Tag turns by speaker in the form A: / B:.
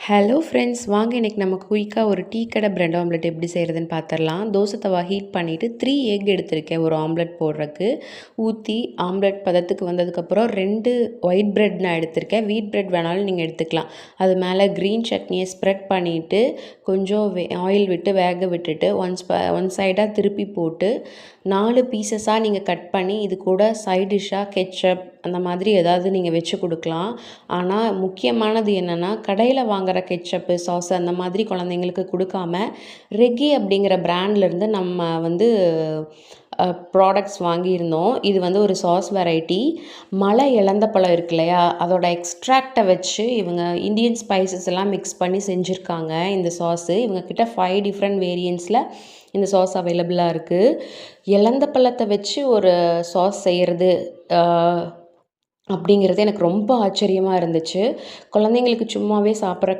A: Hello friends, வாங்க இன்றைக்கி நம்ம குயிக்காக ஒரு டீ கடை பிரெட் ஆம்லெட் எப்படி செய்கிறதுன்னு பார்த்துடலாம். தோசை தவா ஹீட் பண்ணிவிட்டு 3 எக் எடுத்திருக்கேன் ஒரு ஆம்லெட் போடுறதுக்கு. ஊற்றி ஆம்லெட் பதத்துக்கு வந்ததுக்கப்புறம் 2 ஒயிட் பிரெட் நான் எடுத்திருக்கேன். வீட் பிரெட் வேணாலும் நீங்கள் எடுத்துக்கலாம். அது மேலே க்ரீன் சட்னியை ஸ்ப்ரெட் பண்ணிவிட்டு கொஞ்சம் ஆயில் விட்டு வேக விட்டுட்டு ஒன் சைடாக திருப்பி போட்டு 4 பீசஸாக நீங்கள் கட் பண்ணி இது கூட சைட் டிஷ்ஷாக கெச்சப் அந்த மாதிரி ஏதாவது நீங்கள் வச்சு கொடுக்கலாம். ஆனால் முக்கியமானது என்னென்னா, கடையில் வாங்குகிற கெச்சப்பு சாஸ் அந்த மாதிரி குழந்தைங்களுக்கு கொடுக்காம ரெக்கி அப்படிங்கிற பிராண்ட்லேருந்து நம்ம ப்ராடக்ட்ஸ் வாங்கியிருந்தோம். இது ஒரு சாஸ் வெரைட்டி. மலை இலந்த பழம் இருக்கு இல்லையா, அதோட எக்ஸ்ட்ராக்டை வச்சு இவங்க இந்தியன் ஸ்பைசஸ் எல்லாம் மிக்ஸ் பண்ணி செஞ்சுருக்காங்க இந்த சாஸு. இவங்கக்கிட்ட 5 டிஃப்ரெண்ட் வேரியன்ட்ஸில் இந்த சாஸ் அவைலபிளாக இருக்குது. இலந்த பழத்தை வச்சு ஒரு சாஸ் செய்கிறது அப்படிங்கிறது எனக்கு ரொம்ப ஆச்சரியமாக இருந்துச்சு. குழந்தைங்களுக்கு சும்மாவே சாப்பிட்ற